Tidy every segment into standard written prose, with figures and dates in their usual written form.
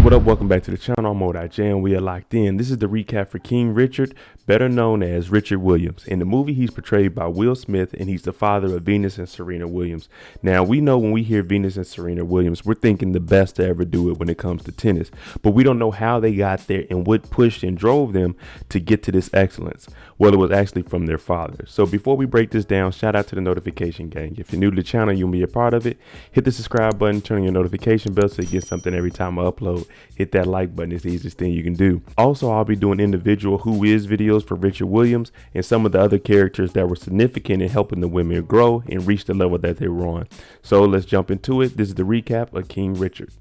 What up? Welcome back to the channel. I'm Aunjanue. We are locked in. This is the recap for King Richard, better known as Richard Williams. In the movie, he's portrayed by Will Smith, and he's the father of Venus and Serena Williams. Now, we know when we hear Venus and Serena Williams, we're thinking the best to ever do it when it comes to tennis. But we don't know how they got there and what pushed and drove them to get to this excellence. Well, it was actually from their father. So before we break this down, shout out to the notification gang. If you're new to the channel, you'll be a part of it. Hit the subscribe button, turn on your notification bell so you get something every time I upload. Hit that like button. It's the easiest thing you can do. Also, I'll be doing individual Who Is videos for Richard Williams and some of the other characters that were significant in helping the women grow and reach the level that they were on. So let's jump into it. This is the recap of King Richard.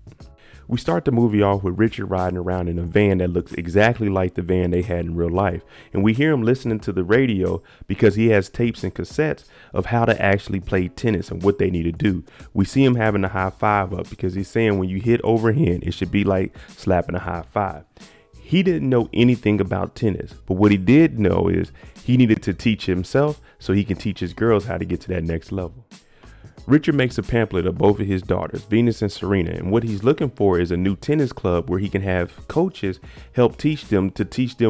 We start the movie off with Richard riding around in a van that looks exactly like the van they had in real life. And we hear him listening to the radio because he has tapes and cassettes of how to actually play tennis and what they need to do. We see him having a high five up because he's saying when you hit overhand, it should be like slapping a high five. He didn't know anything about tennis, but what he did know is he needed to teach himself so he can teach his girls how to get to that next level. Richard makes a pamphlet of both of his daughters, Venus and Serena, and what he's looking for is a new tennis club where he can have coaches help teach them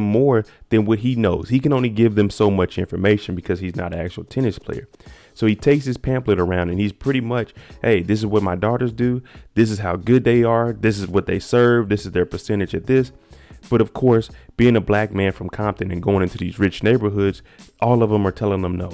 more than what he knows. He can only give them so much information because he's not an actual tennis player. So he takes his pamphlet around and he's pretty much, hey, this is what my daughters do. This is how good they are. This is what they serve. This is their percentage at this. But of course, being a black man from Compton and going into these rich neighborhoods, all of them are telling them no.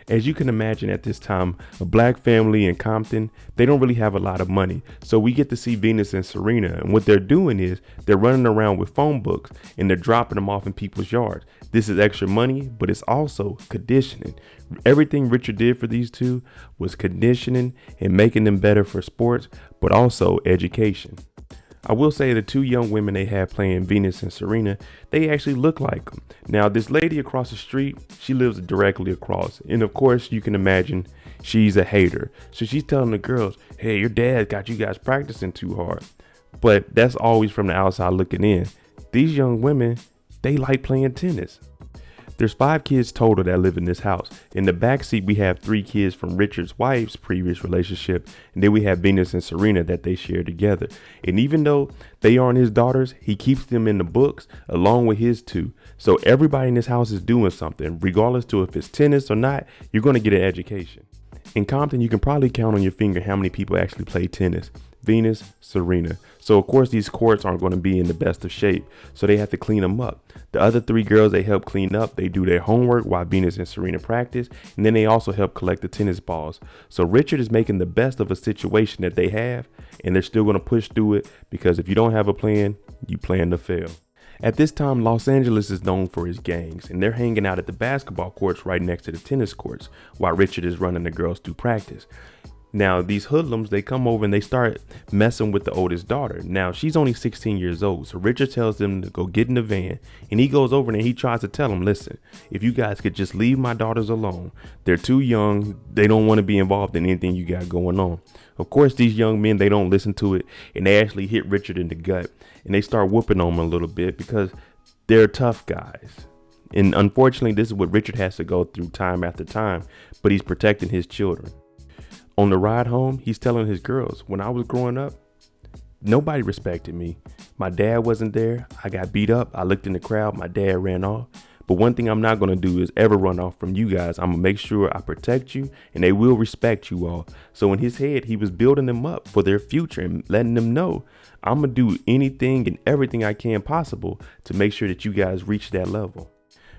As you can imagine at this time, a black family in Compton, they don't really have a lot of money. So we get to see Venus and Serena, and what they're doing is they're running around with phone books and they're dropping them off in people's yards. This is extra money, but it's also conditioning. Everything Richard did for these two was conditioning and making them better for sports, but also education. I will say the two young women they had playing Venus and Serena, they actually look like them. Now, this lady across the street, she lives directly across. And of course, you can imagine she's a hater. So she's telling the girls, hey, your dad got you guys practicing too hard. But that's always from the outside looking in. These young women, they like playing tennis. There's 5 kids total that live in this house. In the backseat, we have 3 kids from Richard's wife's previous relationship. And then we have Venus and Serena that they share together. And even though they aren't his daughters, he keeps them in the books along with his 2. So everybody in this house is doing something. Regardless to if it's tennis or not, you're going to get an education. In Compton, you can probably count on your finger how many people actually play tennis. Venus, Serena. So of course these courts aren't going to be in the best of shape, so they have to clean them up. The other 3 girls they help clean up, they do their homework while Venus and Serena practice, and then they also help collect the tennis balls. So Richard is making the best of a situation that they have, and they're still going to push through it because if you don't have a plan, you plan to fail. At this time, Los Angeles is known for his gangs, and they're hanging out at the basketball courts right next to the tennis courts while Richard is running the girls through practice. Now, these hoodlums, they come over and they start messing with the oldest daughter. Now, she's only 16 years old. So Richard tells them to go get in the van, and he goes over and he tries to tell them, listen, if you guys could just leave my daughters alone. They're too young. They don't want to be involved in anything you got going on. Of course, these young men, they don't listen to it, and they actually hit Richard in the gut, and they start whooping on him a little bit because they're tough guys. And unfortunately, this is what Richard has to go through time after time, but he's protecting his children. On the ride home, he's telling his girls, when I was growing up, nobody respected me. My dad wasn't there. I got beat up. I looked in the crowd. My dad ran off. But one thing I'm not going to do is ever run off from you guys. I'm going to make sure I protect you and they will respect you all. So in his head, he was building them up for their future and letting them know I'm going to do anything and everything I can possible to make sure that you guys reach that level.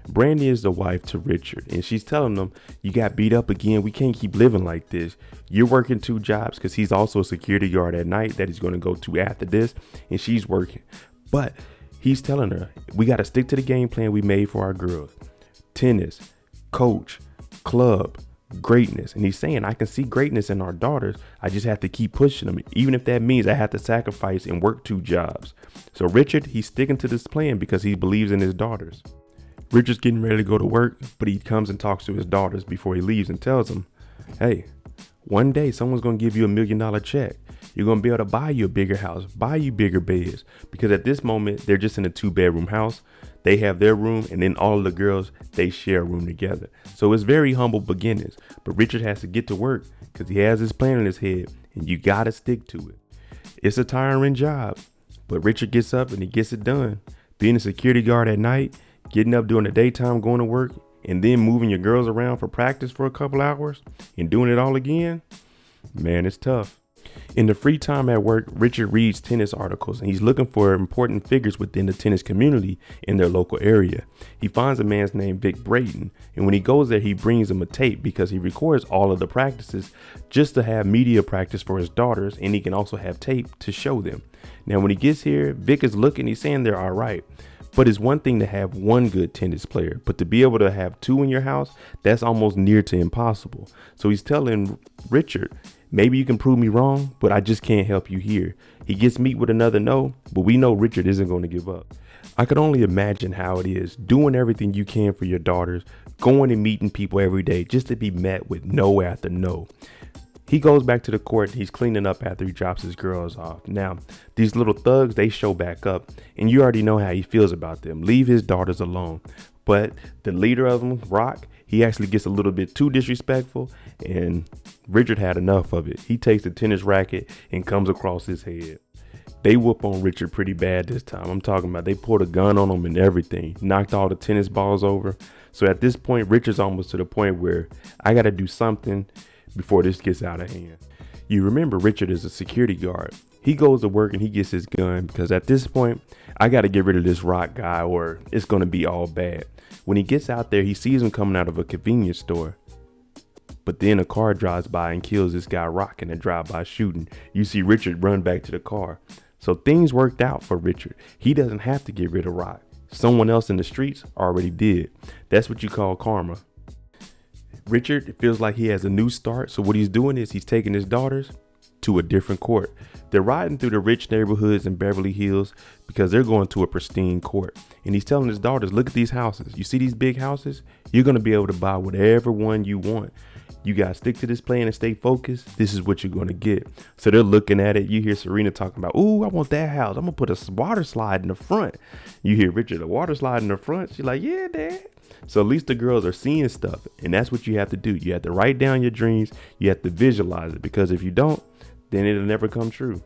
Brandi is the wife to Richard, and she's telling them, you got beat up again. We can't keep living like this. You're working 2 jobs because he's also a security guard at night that he's going to go to after this, and she's working. But he's telling her, we got to stick to the game plan we made for our girls. Tennis, coach, club, greatness. And he's saying, I can see greatness in our daughters. I just have to keep pushing them, even if that means I have to sacrifice and work 2 jobs. So Richard, he's sticking to this plan because he believes in his daughters. Richard's getting ready to go to work, but he comes and talks to his daughters before he leaves and tells them, hey, one day someone's going to give you $1 million check. You're going to be able to buy you a bigger house, buy you bigger beds. Because at this moment, they're just in a 2-bedroom house. They have their room, and then all of the girls, they share a room together. So it's very humble beginnings. But Richard has to get to work because he has his plan in his head, and you got to stick to it. It's a tiring job, But Richard gets up and he gets it done. Being a security guard at night, getting up during the daytime, going to work, and then moving your girls around for practice for a couple hours and doing it all again, man, it's tough. In the free time at work, Richard reads tennis articles and he's looking for important figures within the tennis community in their local area. He finds a man named Vic Brayton, and when he goes there, he brings him a tape because he records all of the practices just to have media practice for his daughters, and he can also have tape to show them. Now, when he gets here, Vic is looking, he's saying they're all right. But it's one thing to have one good tennis player, but to be able to have two in your house, that's almost near to impossible. So he's telling Richard, maybe you can prove me wrong, but I just can't help you here. He gets meet with another no, but we know Richard isn't going to give up. I could only imagine how it is doing everything you can for your daughters, going and meeting people every day just to be met with no after no. He goes back to the court. He's cleaning up after he drops his girls off. Now, these little thugs, they show back up, and you already know how he feels about them. Leave his daughters alone. But the leader of them, Rock, he actually gets a little bit too disrespectful, and Richard had enough of it. He takes the tennis racket and comes across his head. They whoop on Richard pretty bad this time. I'm talking about they pulled a gun on him and everything, knocked all the tennis balls over. So at this point, Richard's almost to the point where I got to do something before this gets out of hand. You remember Richard is a security guard. He goes to work and he gets his gun because at this point, I got to get rid of this Rock guy or it's going to be all bad. When he gets out there, he sees him coming out of a convenience store. But then a car drives by and kills this guy Rock in a drive-by shooting. You see Richard run back to the car. So things worked out for Richard. He doesn't have to get rid of Rock. Someone else in the streets already did. That's what you call karma. Richard, it feels like he has a new start. So what he's doing is he's taking his daughters to a different court. They're riding through the rich neighborhoods in Beverly Hills because they're going to a pristine court. And he's telling his daughters, look at these houses. You see these big houses? You're going to be able to buy whatever one you want. You got to stick to this plan and stay focused. This is what you're going to get. So they're looking at it. You hear Serena talking about, ooh, I want that house. I'm going to put a water slide in the front. You hear Richard, a water slide in the front. She's like, yeah, Dad. So at least the girls are seeing stuff. And that's what you have to do. You have to write down your dreams. You have to visualize it, because if you don't, then it'll never come true.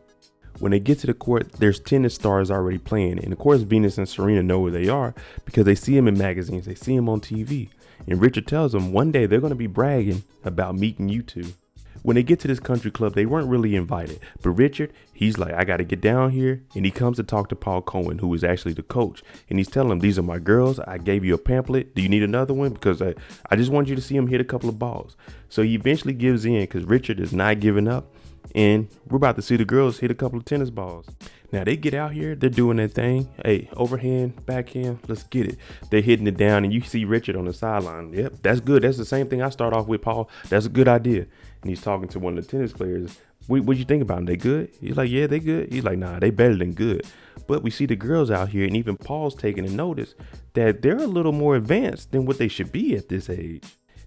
When they get to the court, there's tennis stars already playing. And of course, Venus and Serena know where they are because they see them in magazines. They see them on TV. And Richard tells them one day they're going to be bragging about meeting you two. When they get to this country club, they weren't really invited. But Richard, he's like, I got to get down here. And he comes to talk to Paul Cohen, who is actually the coach. And he's telling him, these are my girls. I gave you a pamphlet. Do you need another one? Because I just want you to see them hit a couple of balls. So he eventually gives in because Richard is not giving up. And we're about to see the girls hit a couple of tennis balls. Now they get out here, they're doing their thing. Hey, overhand, backhand, let's get it. They're hitting it down and you see Richard on the sideline. Yep, that's good. That's the same thing I start off with, Paul. That's a good idea. And he's talking to one of the tennis players. What you think about them? They good? He's like, yeah, they good. He's like, nah, they better than good. But we see the girls out here, and even Paul's taking a notice that they're a little more advanced than what they should be at this age.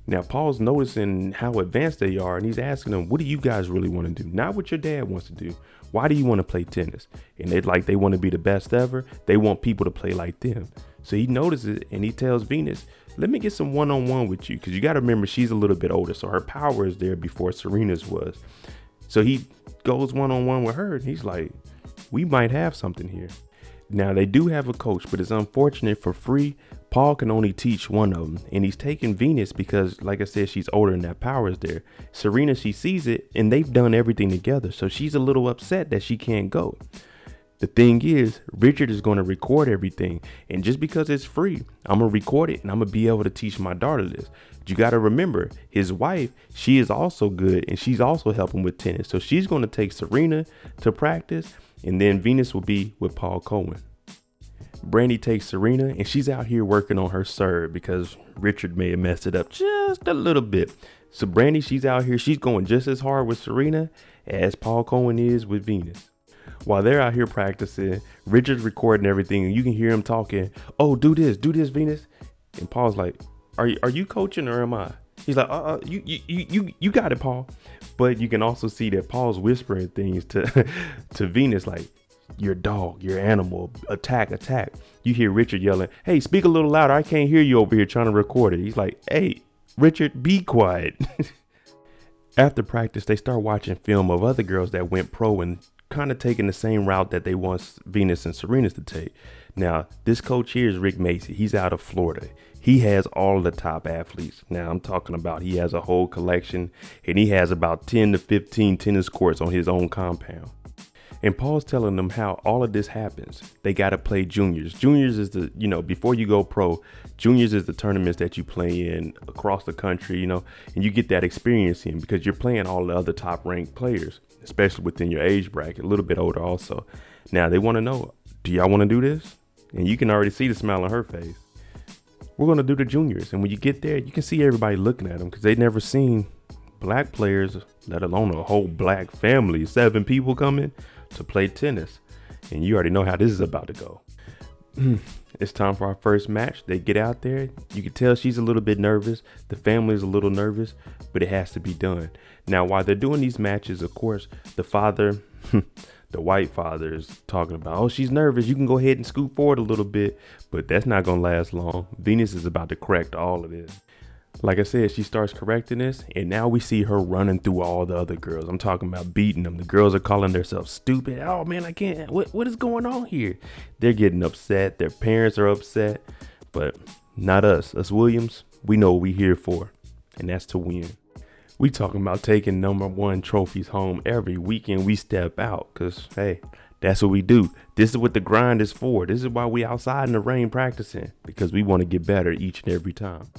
Now, Paul's noticing how advanced they are, and he's asking them, what do you guys really want to do? Not what your dad wants to do. Why do you want to play tennis? And they want to be the best ever. They want people to play like them. So he notices it, and he tells Venus, let me get some one-on-one with you, because you got to remember she's a little bit older, so her power is there before Serena's was. So he goes one-on-one with her, and he's like, we might have something here. Now, they do have a coach, but it's unfortunate for free. Paul can only teach one of them, and he's taking Venus because, like I said, she's older and that power is there. Serena, she sees it, and they've done everything together, so she's a little upset that she can't go. The thing is, Richard is going to record everything, and just because it's free, I'm going to record it, and I'm going to be able to teach my daughter this. But you got to remember, his wife, she is also good, and she's also helping with tennis, so she's going to take Serena to practice, and then Venus will be with Paul Cohen. Brandi takes Serena, and she's out here working on her serve because Richard may have messed it up just a little bit. So Brandi, she's out here, she's going just as hard with Serena as Paul Cohen is with Venus. While they're out here practicing, Richard's recording everything, and you can hear him talking, oh, do this, Venus. And Paul's like, are you coaching or am I? He's like, you got it, Paul. But you can also see that Paul's whispering things to Venus, like, you're a dog, you're an animal, attack. You hear Richard yelling, hey, speak a little louder. I can't hear you over here trying to record it. He's like, hey, Richard, be quiet. After practice, they start watching film of other girls that went pro and kind of taking the same route that they want Venus and Serena to take. Now, this coach here is Rick Macci. He's out of Florida. He has all of the top athletes. Now, I'm talking about he has a whole collection, and he has about 10 to 15 tennis courts on his own compound. And Paul's telling them how all of this happens. They got to play juniors. Juniors is the, before you go pro, juniors is the tournaments that you play in across the country, and you get that experience in because you're playing all the other top ranked players, especially within your age bracket, a little bit older also. Now they want to know, do y'all want to do this? And you can already see the smile on her face. We're going to do the juniors. And when you get there, you can see everybody looking at them because they've never seen black players, let alone a whole black family, 7 people coming to play tennis. And you already know how this is about to go. It's time for our first match. They get out there. You can tell she's a little bit nervous. The family's a little nervous, but it has to be done. Now, while they're doing these matches, of course, the father, the white father, is talking about, oh, she's nervous. You can go ahead and scoot forward a little bit, but that's not going to last long. Venus is about to correct all of this. Like I said, she starts correcting this, and now we see her running through all the other girls. I'm talking about beating them. The girls are calling themselves stupid. Oh, man, I can't. What is going on here? They're getting upset. Their parents are upset, but not us. Us Williams, we know what we're here for, and that's to win. We talking about taking #1 trophies home every weekend we step out because, hey, that's what we do. This is what the grind is for. This is why we outside in the rain practicing, because we want to get better each and every time.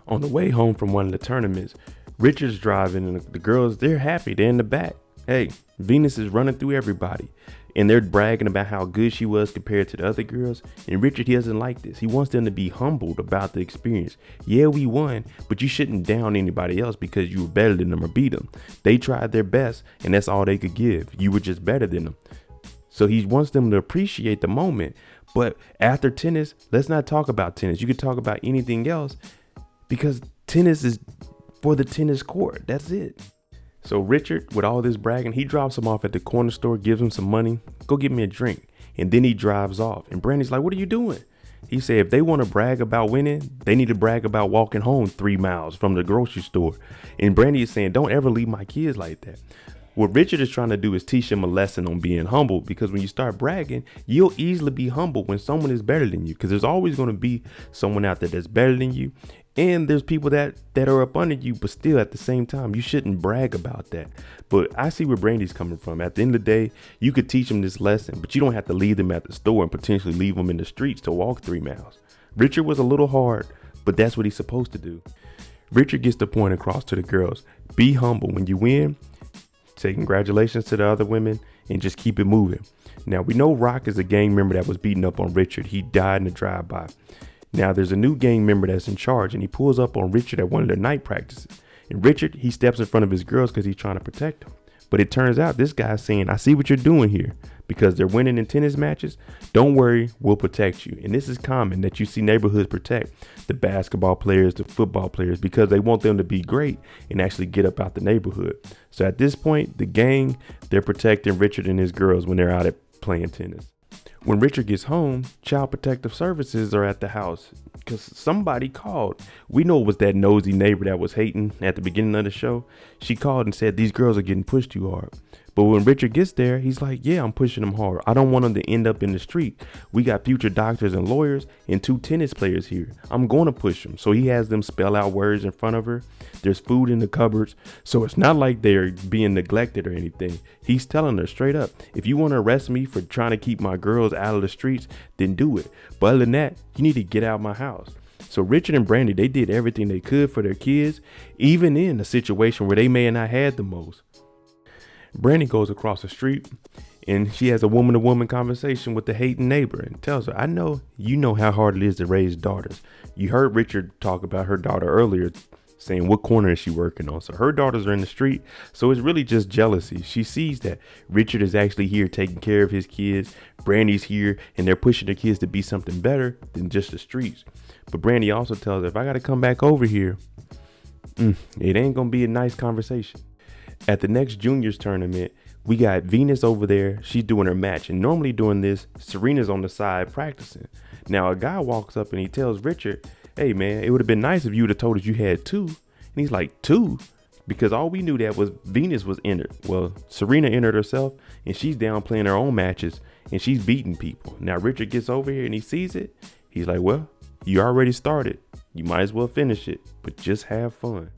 On the way home from one of the tournaments, Richard's driving and the girls, they're happy. They're in the back. Hey, Venus is running through everybody and they're bragging about how good she was compared to the other girls. And Richard, he doesn't like this. He wants them to be humbled about the experience. Yeah, we won, but you shouldn't down anybody else because you were better than them or beat them. They tried their best and that's all they could give. You were just better than them. So he wants them to appreciate the moment. But after tennis, let's not talk about tennis. You could talk about anything else, because tennis is for the tennis court. That's it. So Richard, with all this bragging, he drops him off at the corner store, gives him some money. Go get me a drink. And then he drives off. And Brandi's like, what are you doing? He said, if they want to brag about winning, they need to brag about walking home 3 miles from the grocery store. And Brandi is saying, don't ever leave my kids like that. What Richard is trying to do is teach him a lesson on being humble, because when you start bragging, you'll easily be humble when someone is better than you, because there's always going to be someone out there that's better than you. And there's people that are up under you, but still at the same time, you shouldn't brag about that. But I see where Brandi's coming from. At the end of the day, you could teach them this lesson, but you don't have to leave them at the store and potentially leave them in the streets to walk 3 miles. Richard was a little hard, but that's what he's supposed to do. Richard gets the point across to the girls. Be humble. When you win, say congratulations to the other women and just keep it moving. Now, we know Rock is a gang member that was beating up on Richard. He died in a drive-by. Now, there's a new gang member that's in charge, and he pulls up on Richard at one of their night practices. And Richard, he steps in front of his girls because he's trying to protect them. But it turns out this guy's saying, I see what you're doing here. Because they're winning in tennis matches, don't worry, we'll protect you. And this is common that you see neighborhoods protect the basketball players, the football players, because they want them to be great and actually get up out the neighborhood. So at this point, the gang, they're protecting Richard and his girls when they're out at playing tennis. When Richard gets home, Child Protective Services are at the house because somebody called. We know it was that nosy neighbor that was hating at the beginning of the show. She called and said, these girls are getting pushed too hard. But when Richard gets there, he's like, yeah, I'm pushing them hard. I don't want them to end up in the street. We got future doctors and lawyers and 2 tennis players here. I'm going to push them. So he has them spell out words in front of her. There's food in the cupboards. So it's not like they're being neglected or anything. He's telling her straight up, if you want to arrest me for trying to keep my girls out of the streets, then do it. But other than that, you need to get out of my house. So Richard and Brandi, they did everything they could for their kids, even in a situation where they may have not had the most. Brandi goes across the street and she has a woman-to-woman conversation with the hating neighbor and tells her, I know you know how hard it is to raise daughters. You heard Richard talk about her daughter earlier, saying what corner is she working on. So her daughters are in the street. So it's really just jealousy. She sees that Richard is actually here taking care of his kids. Brandi's here and they're pushing their kids to be something better than just the streets. But Brandi also tells her, if I got to come back over here, it ain't going to be a nice conversation. At the next juniors tournament, we got Venus over there. She's doing her match. And normally doing this, Serena's on the side practicing. Now, a guy walks up and he tells Richard, hey, man, it would have been nice if you would have told us you had 2. And he's like, 2? because all we knew that was Venus was entered. Well, Serena entered herself, and she's down playing her own matches, and she's beating people. Now Richard gets over here and he sees it. He's like, well, you already started. You might as well finish it, but just have fun.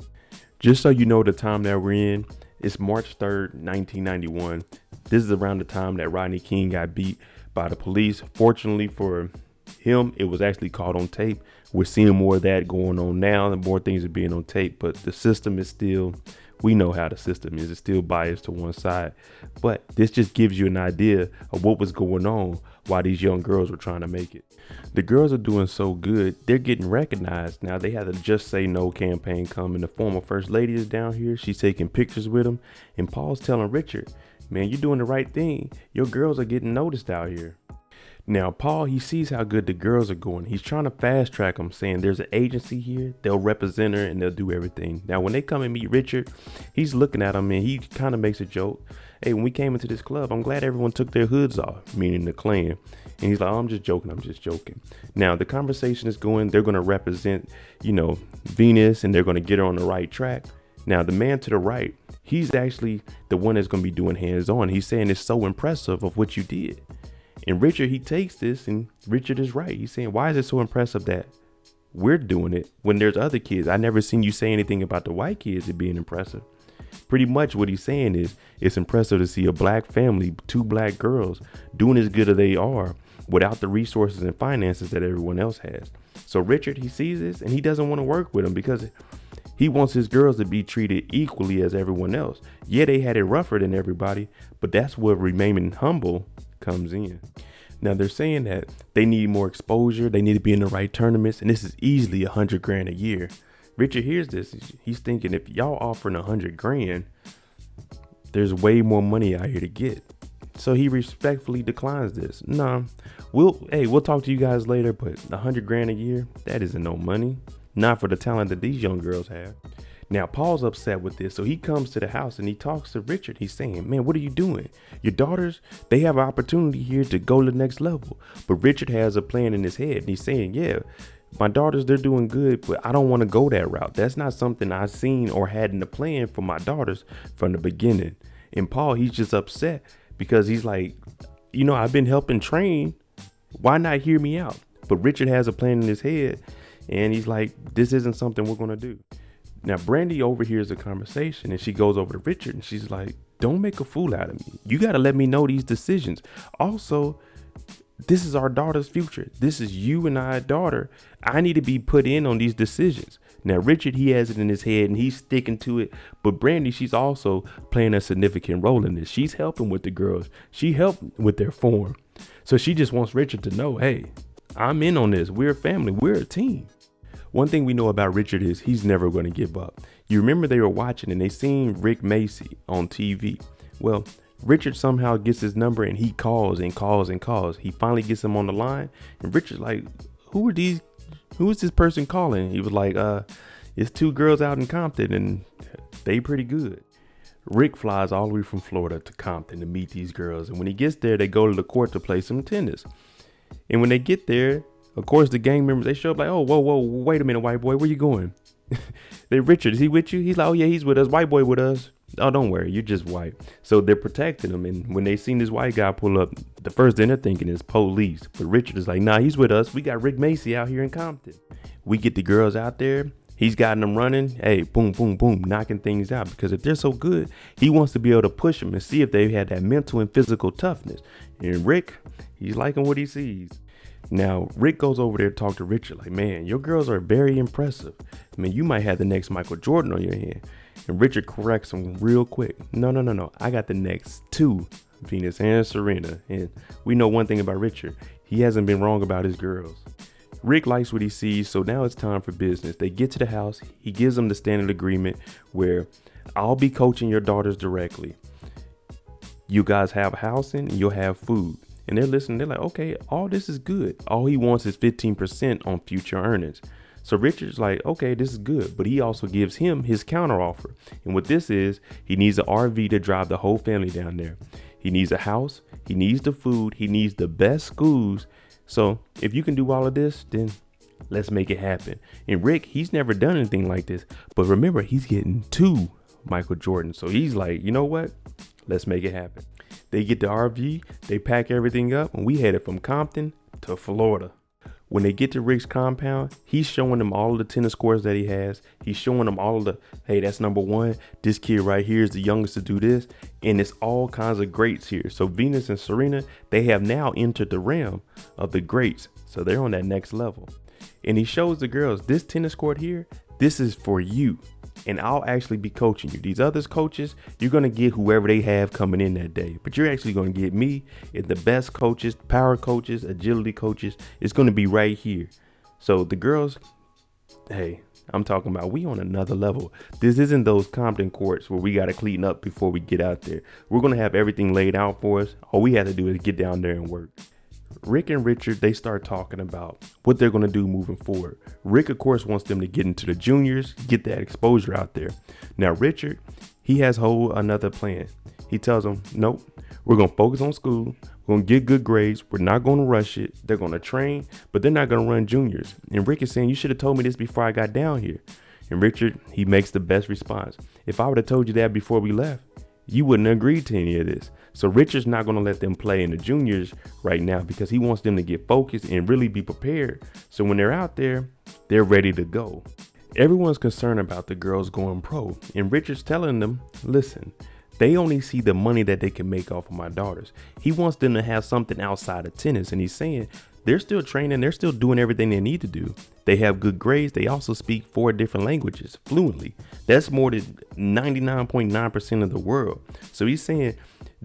Just so you know the time that we're in, it's March 3rd, 1991. This is around the time that Rodney King got beat by the police. Fortunately for him, it was actually caught on tape. We're seeing more of that going on now, and more things are being on tape, but the system is still, we know how the system is. It's still biased to one side. But this just gives you an idea of what was going on while these young girls were trying to make it. The girls are doing so good, they're getting recognized. Now they had a Just Say No campaign coming. The former first lady is down here. She's taking pictures with them. And Paul's telling Richard, man, you're doing the right thing. Your girls are getting noticed out here. Now, Paul, he sees how good the girls are going. He's trying to fast track them, saying there's an agency here. They'll represent her and they'll do everything. Now, when they come and meet Richard, he's looking at him and he kind of makes a joke. Hey, when we came into this club, I'm glad everyone took their hoods off, meaning the Klan. And he's like, oh, I'm just joking. Now, the conversation is going. They're going to represent, Venus, and they're going to get her on the right track. Now, the man to the right, he's actually the one that's going to be doing hands-on. He's saying it's so impressive of what you did. And Richard, he takes this, and Richard is right. He's saying, why is it so impressive that we're doing it when there's other kids? I never seen you say anything about the white kids it being impressive. Pretty much what he's saying is it's impressive to see a black family, 2 black girls doing as good as they are without the resources and finances that everyone else has. So Richard, he sees this and he doesn't want to work with them because he wants his girls to be treated equally as everyone else. Yeah, they had it rougher than everybody, but that's where remaining humble comes in. Now they're saying that they need more exposure. They need to be in the right tournaments. And this is easily $100,000 a year. Richard hears this. He's thinking, if y'all offering $100,000, there's way more money out here to get. So he respectfully declines this. Nah, we'll talk to you guys later, but $100,000 a year, that isn't no money. Not for the talent that these young girls have. Now, Paul's upset with this, so he comes to the house and he talks to Richard. He's saying, man, what are you doing? Your daughters, they have an opportunity here to go to the next level. But Richard has a plan in his head, and he's saying, yeah, my daughters, they're doing good, but I don't want to go that route. That's not something I've seen or had in the plan for my daughters from the beginning. And Paul, he's just upset because he's like, I've been helping train. Why not hear me out? But Richard has a plan in his head, and he's like, this isn't something we're going to do. Now, Brandi overhears the conversation and she goes over to Richard and she's like, don't make a fool out of me. You got to let me know these decisions. Also, this is our daughter's future. This is you and I, daughter. I need to be put in on these decisions. Now, Richard, he has it in his head and he's sticking to it. But Brandi, she's also playing a significant role in this. She's helping with the girls. She helped with their form. So she just wants Richard to know, hey, I'm in on this. We're a family. We're a team. One thing we know about Richard is he's never going to give up. You remember they were watching and they seen Rick Macci on TV. Well, Richard somehow gets his number and he calls and calls and calls. He finally gets him on the line and Richard's like, who is this person calling? He was like, it's 2 girls out in Compton and they pretty good. Rick flies all the way from Florida to Compton to meet these girls. And when he gets there, they go to the court to play some tennis. And when they get there, of course, the gang members, they show up like, oh, whoa, wait a minute, white boy, where you going? They, Richard, is he with you? He's like, oh, yeah, he's with us. White boy with us. Oh, don't worry, you're just white. So they're protecting him. And when they seen this white guy pull up, the first thing they're thinking is police. But Richard is like, nah, he's with us. We got Rick Macci out here in Compton. We get the girls out there. He's got them running. Hey, boom, boom, boom, knocking things out. Because if they're so good, he wants to be able to push them and see if they had that mental and physical toughness. And Rick, he's liking what he sees. Now, Rick goes over there to talk to Richard like, man, your girls are very impressive. I mean, you might have the next Michael Jordan on your hand. And Richard corrects him real quick. No. I got the next 2, Venus and Serena. And we know one thing about Richard. He hasn't been wrong about his girls. Rick likes what he sees, so now it's time for business. They get to the house. He gives them the standard agreement where I'll be coaching your daughters directly. You guys have housing and you'll have food. And they're listening. They're like, okay, all this is good. All he wants is 15% on future earnings. So Richard's like, okay, this is good. But he also gives him his counter offer. And what this is, he needs an RV to drive the whole family down there. He needs a house. He needs the food. He needs the best schools. So if you can do all of this, then let's make it happen. And Rick, he's never done anything like this. But remember, he's getting 2 Michael Jordan. So he's like, you know what? Let's make it happen. They get the RV, they pack everything up, and we headed from Compton to Florida. When they get to Rick's compound, he's showing them all of the tennis courts that he has. He's showing them all of the, hey, that's number one. This kid right here is the youngest to do this. And it's all kinds of greats here. So Venus and Serena, they have now entered the realm of the greats. So they're on that next level. And he shows the girls, this tennis court here, this is for you. And I'll actually be coaching you. These other coaches, you're going to get whoever they have coming in that day. But you're actually going to get me and the best coaches, power coaches, agility coaches. It's going to be right here. So the girls, hey, I'm talking about we on another level. This isn't those Compton courts where we got to clean up before we get out there. We're going to have everything laid out for us. All we have to do is get down there and work. Rick and Richard, they start talking about what they're going to do moving forward. Rick, of course, wants them to get into the juniors, get that exposure out there. Now, Richard, he has another plan. He tells them, nope, we're going to focus on school. We're going to get good grades. We're not going to rush it. They're going to train, but they're not going to run juniors. And Rick is saying, you should have told me this before I got down here. And Richard, he makes the best response. If I would have told you that before we left, you wouldn't agree to any of this. So Richard's not going to let them play in the juniors right now because he wants them to get focused and really be prepared. So when they're out there, they're ready to go. Everyone's concerned about the girls going pro. And Richard's telling them, listen, they only see the money that they can make off of my daughters. He wants them to have something outside of tennis. And he's saying they're still training. They're still doing everything they need to do. They have good grades. They also speak 4 different languages fluently. That's more than 99.9% of the world. So he's saying,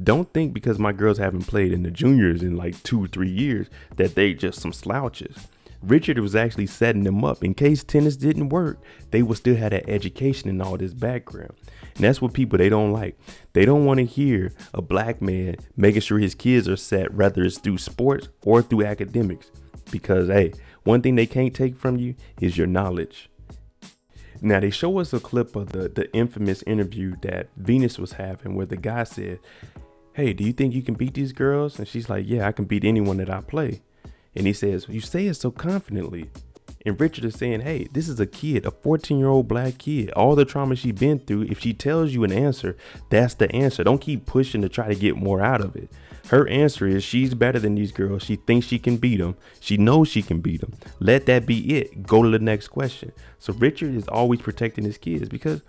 don't think because my girls haven't played in the juniors in like 2 or 3 years that they just some slouches. Richard was actually setting them up in case tennis didn't work. They would still have that education and all this background. And that's what people, they don't like. They don't want to hear a black man making sure his kids are set, whether it's through sports or through academics. Because, hey, one thing they can't take from you is your knowledge. Now, they show us a clip of the infamous interview that Venus was having where the guy said, hey, do you think you can beat these girls? And she's like, yeah, I can beat anyone that I play. And he says, you say it so confidently. And Richard is saying, hey, this is a kid, a 14-year-old black kid. All the trauma she's been through, if she tells you an answer, that's the answer. Don't keep pushing to try to get more out of it. Her answer is she's better than these girls. She thinks she can beat them. She knows she can beat them. Let that be it. Go to the next question. So Richard is always protecting his kids because,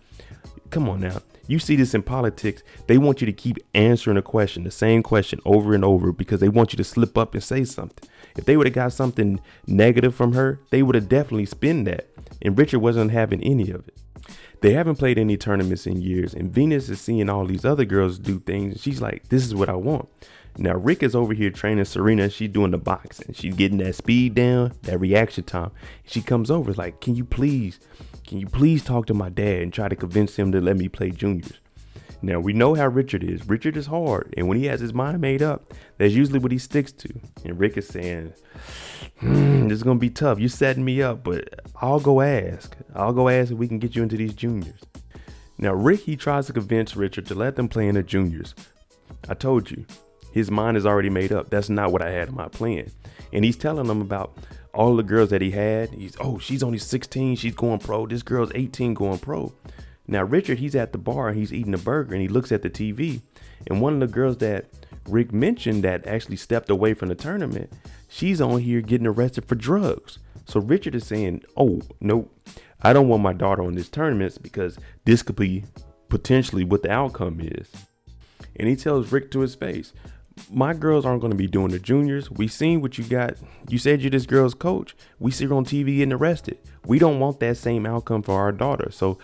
come on now. You see this in politics. They want you to keep answering a question, the same question over and over because they want you to slip up and say something. If they would have got something negative from her, they would have definitely spin that. And Richard wasn't having any of it. They haven't played any tournaments in years. And Venus is seeing all these other girls do things. And she's like, this is what I want. Now, Rick is over here training Serena. She's doing the boxing. She's getting that speed down, that reaction time. She comes over like, can you please talk to my dad and try to convince him to let me play juniors? Now, we know how Richard is. Richard is hard. And when he has his mind made up, that's usually what he sticks to. And Rick is saying, this is going to be tough. You're setting me up, but I'll go ask. If we can get you into these juniors. Now, Rick, he tries to convince Richard to let them play in the juniors. I told you, his mind is already made up. That's not what I had in my plan. And he's telling them about all the girls that he had. She's only 16. She's going pro. This girl's 18 going pro. Now, Richard, he's at the bar and he's eating a burger and he looks at the TV. And one of the girls that Rick mentioned that actually stepped away from the tournament, she's on here getting arrested for drugs. So Richard is saying, oh, no, I don't want my daughter on this tournament because this could be potentially what the outcome is. And he tells Rick to his face, my girls aren't going to be doing the juniors. We seen what you got. You said you're this girl's coach. We see her on TV getting arrested. We don't want that same outcome for our daughter. So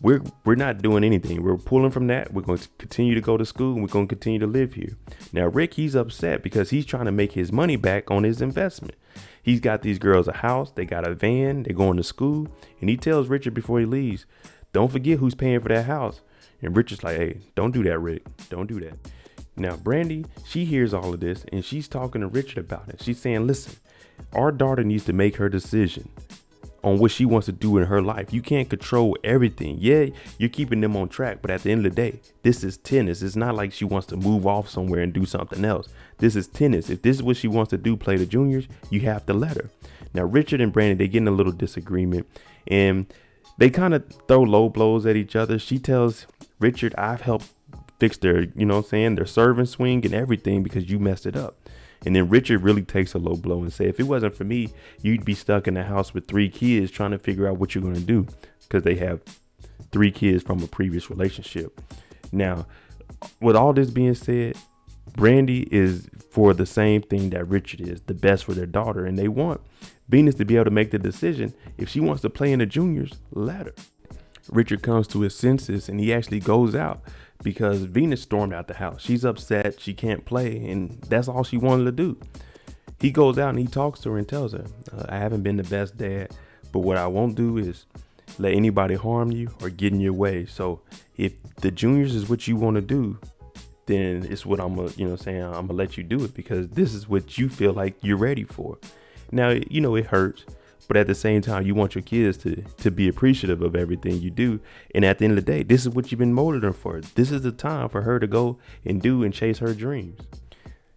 we're not doing anything. We're pulling from that. We're going to continue to go to school and we're going to continue to live here. Now, Rick, he's upset because he's trying to make his money back on his investment. He's got these girls a house. They got a van. They're going to school. And he tells Richard before he leaves, don't forget who's paying for that house. And Richard's like, hey, don't do that, Rick. Don't do that. Now, Brandi, she hears all of this and she's talking to Richard about it. She's saying, listen, our daughter needs to make her decision on what she wants to do in her life. You can't control everything. Yeah, you're keeping them on track, but at the end of the day, this is tennis. It's not like she wants to move off somewhere and do something else. This is tennis. If this is what she wants to do, play the juniors, you have to let her. Now, Richard and Brandi, they get in a little disagreement and they kind of throw low blows at each other. She tells Richard, I've helped fix their, their serving swing and everything because you messed it up. And then Richard really takes a low blow and say, if it wasn't for me, you'd be stuck in the house with 3 kids trying to figure out what you're going to do, because they have 3 kids from a previous relationship. Now, with all this being said, Brandi is for the same thing that Richard is, the best for their daughter. And they want Venus to be able to make the decision. If she wants to play in the juniors, let her. Richard comes to his senses and he actually goes out because Venus stormed out the house. She's upset. She can't play. And that's all she wanted to do. He goes out and he talks to her and tells her, I haven't been the best dad, but what I won't do is let anybody harm you or get in your way. So if the juniors is what you want to do, then it's what I'm gonna, I'm gonna let you do it because this is what you feel like you're ready for. Now, it hurts, but at the same time, you want your kids to be appreciative of everything you do. And at the end of the day, this is what you've been molding her for. This is the time for her to go and do and chase her dreams.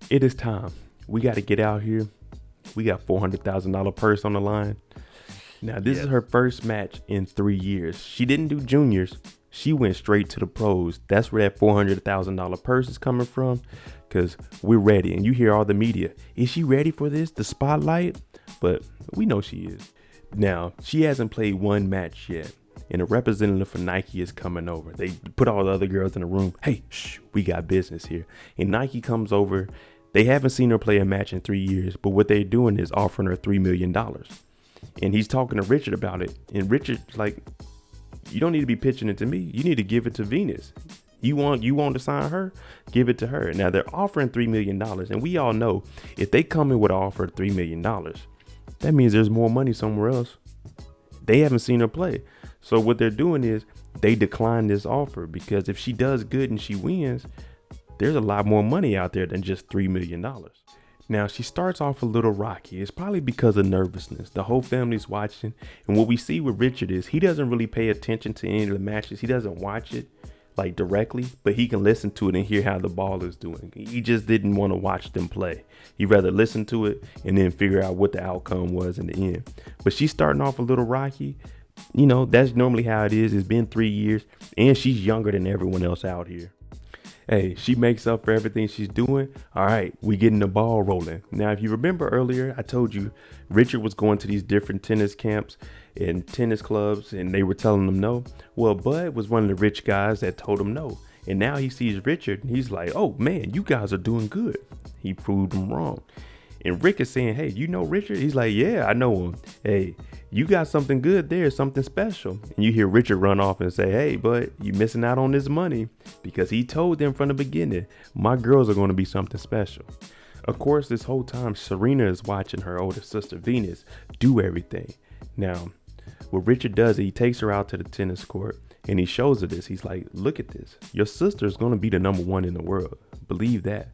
It is time. We got to get out here. We got $400,000 purse on the line. Now, this is her first match in 3 years. She didn't do juniors. She went straight to the pros. That's where that $400,000 purse is coming from, because we're ready. And you hear all the media. Is she ready for this? The spotlight? But we know she is. Now, she hasn't played one match yet. And a representative for Nike is coming over. They put all the other girls in the room. Hey, we got business here. And Nike comes over. They haven't seen her play a match in 3 years. But what they're doing is offering her $3 million. And he's talking to Richard about it. And Richard's like, you don't need to be pitching it to me. You need to give it to Venus. You want to sign her? Give it to her. Now they're offering $3 million. And we all know if they come in with an offer of $3 million, that means there's more money somewhere else. They haven't seen her play. So what they're doing is they decline this offer because if she does good and she wins, there's a lot more money out there than just $3 million. Now, she starts off a little rocky. It's probably because of nervousness. The whole family's watching. And what we see with Richard is he doesn't really pay attention to any of the matches. He doesn't watch it like directly, but he can listen to it and hear how the ball is doing. He just didn't want to watch them play. He'd rather listen to it and then figure out what the outcome was in the end. But she's starting off a little rocky. That's normally how it is. It's been 3 years and she's younger than everyone else out here. Hey, she makes up for everything she's doing. All right, we getting the ball rolling. Now, if you remember earlier, I told you Richard was going to these different tennis camps and tennis clubs, and they were telling him no. Well, Bud was one of the rich guys that told him no. And now he sees Richard, and he's like, oh, man, you guys are doing good. He proved him wrong. And Rick is saying, hey, you know Richard? He's like, yeah, I know him. Hey, you got something good there, something special. And you hear Richard run off and say, hey, but you missing out on this money, because he told them from the beginning, my girls are going to be something special. Of course, this whole time, Serena is watching her older sister, Venus, do everything. Now, what Richard does, he takes her out to the tennis court and he shows her this. He's like, look at this. Your sister is going to be the number 1 in the world. Believe that.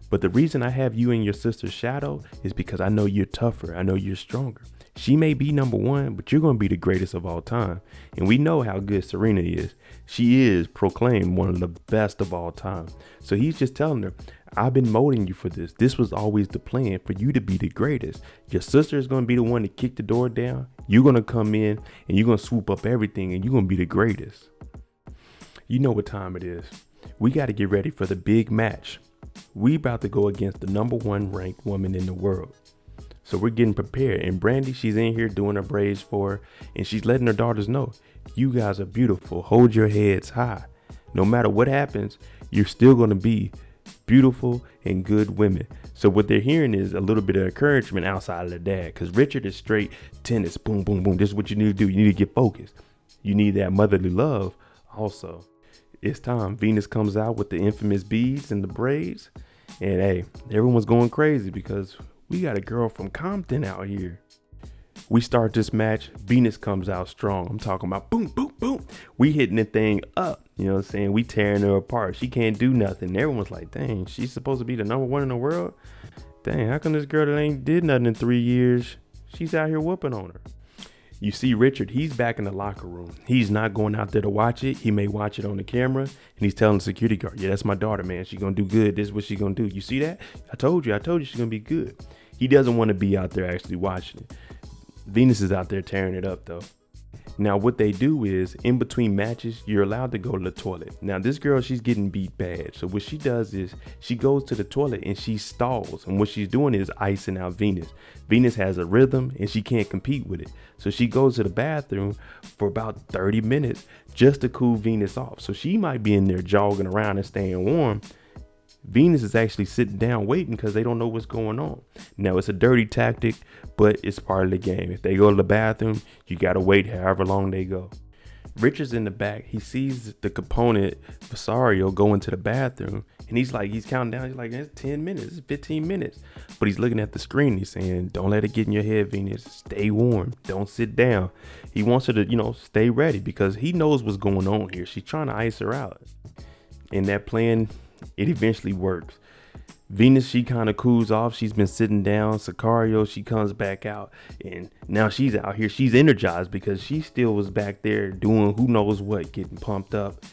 But the reason I have you in your sister's shadow is because I know you're tougher. I know you're stronger. She may be number 1, but you're going to be the greatest of all time. And we know how good Serena is. She is proclaimed one of the best of all time. So he's just telling her, I've been molding you for this. This was always the plan, for you to be the greatest. Your sister is going to be the one to kick the door down. You're going to come in and you're going to swoop up everything and you're going to be the greatest. You know what time it is. We got to get ready for the big match. We about to go against the number 1 ranked woman in the world. So we're getting prepared. And Brandi, she's in here doing her braids for her. And she's letting her daughters know, you guys are beautiful. Hold your heads high. No matter what happens, you're still going to be beautiful and good women. So what they're hearing is a little bit of encouragement outside of the dad. Because Richard is straight tennis. Boom, boom, boom. This is what you need to do. You need to get focused. You need that motherly love also. It's time. Venus comes out with the infamous beads and the braids. And hey, everyone's going crazy because we got a girl from Compton out here. We start this match. Venus comes out strong. I'm talking about boom, boom, boom. We hitting the thing up. You know what I'm saying? We tearing her apart. She can't do nothing. Everyone's like, dang, she's supposed to be the number 1 in the world. Dang, how come this girl that ain't did nothing in 3 years, she's out here whooping on her? You see Richard, he's back in the locker room. He's not going out there to watch it. He may watch it on the camera, and he's telling the security guard, yeah, that's my daughter, man. She's going to do good. This is what she's going to do. You see that? I told you she's going to be good. He doesn't want to be out there actually watching it. Venus is out there tearing it up, though. Now what they do is, in between matches, you're allowed to go to the toilet. Now this girl, she's getting beat bad. So what she does is she goes to the toilet and she stalls. And what she's doing is icing out Venus. Venus has a rhythm and she can't compete with it. So she goes to the bathroom for about 30 minutes just to cool Venus off. So she might be in there jogging around and staying warm. Venus is actually sitting down waiting because they don't know what's going on. Now it's a dirty tactic, but it's part of the game. If they go to the bathroom, you got to wait however long they go. Richard's in the back. He sees the component Vasario go into the bathroom and he's counting down. He's like, it's 10 minutes, it's 15 minutes. But he's looking at the screen. He's saying, don't let it get in your head, Venus. Stay warm. Don't sit down. He wants her to, stay ready because he knows what's going on here. She's trying to ice her out. And that plan, it eventually works. Venus, she kind of cools off. She's been sitting down. Sicario, she comes back out. And now she's out here. She's energized because she still was back there doing who knows what, getting pumped up.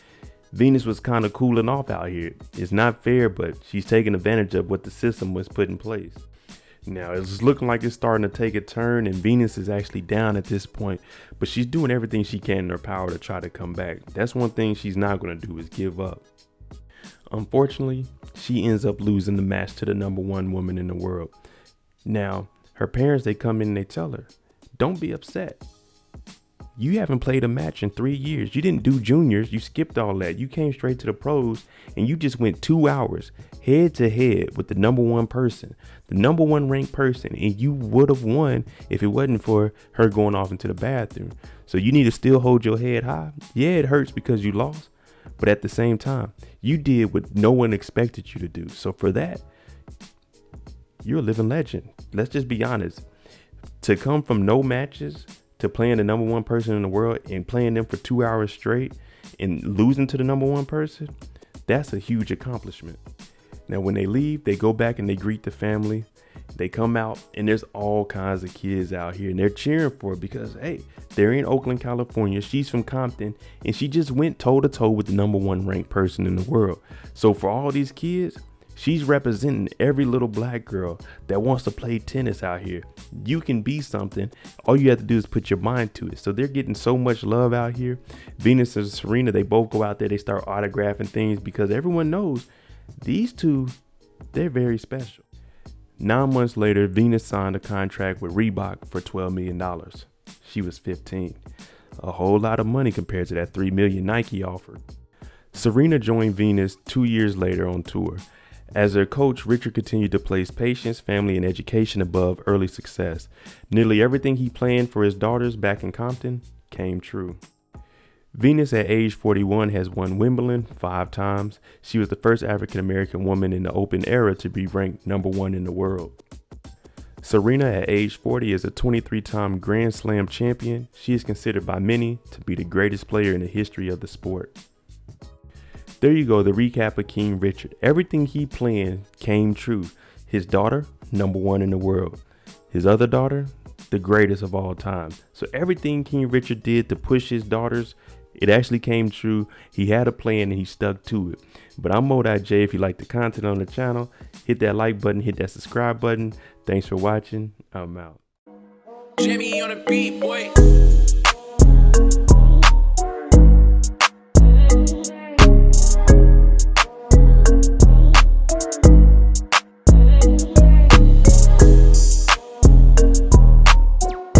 Venus was kind of cooling off out here. It's not fair, but she's taking advantage of what the system was put in place. Now, it's looking like it's starting to take a turn, and Venus is actually down at this point, but she's doing everything she can in her power to try to come back. That's one thing she's not going to do is give up. Unfortunately, she ends up losing the match to the number one woman in the world. Now, her parents, they come in and they tell her, don't be upset. You haven't played a match in 3 years. You didn't do juniors. You skipped all that. You came straight to the pros and you just went 2 hours head to head with the number one person, the number one ranked person. And you would have won if it wasn't for her going off into the bathroom. So you need to still hold your head high. Yeah, it hurts because you lost. But at the same time, you did what no one expected you to do. So for that, you're a living legend. Let's just be honest. To come from no matches to playing the number one person in the world and playing them for 2 hours straight and losing to the number one person, that's a huge accomplishment. Now, when they leave, they go back and they greet the family. They come out and there's all kinds of kids out here and they're cheering for her because, hey, they're in Oakland, California. She's from Compton and she just went toe to toe with the number one ranked person in the world. So for all these kids, she's representing every little black girl that wants to play tennis out here. You can be something. All you have to do is put your mind to it. So they're getting so much love out here. Venus and Serena, they both go out there. They start autographing things because everyone knows these two, they're very special. 9 months later, Venus signed a contract with Reebok for $12 million. She was 15. A whole lot of money compared to that $3 million Nike offered. Serena joined Venus 2 years later on tour. As their coach, Richard continued to place patience, family, and education above early success. Nearly everything he planned for his daughters back in Compton came true. Venus at age 41 has won Wimbledon 5 times. She was the first African-American woman in the Open era to be ranked number 1 in the world. Serena at age 40 is a 23-time Grand Slam champion. She is considered by many to be the greatest player in the history of the sport. There you go, the recap of King Richard. Everything he planned came true. His daughter, number 1 in the world. His other daughter, the greatest of all time. So everything King Richard did to push his daughters, it actually came true. He had a plan and he stuck to it. But I'm Mo.J. If you like the content on the channel, hit that like button, hit that subscribe button. Thanks for watching. I'm out. Demi on the beat, boy.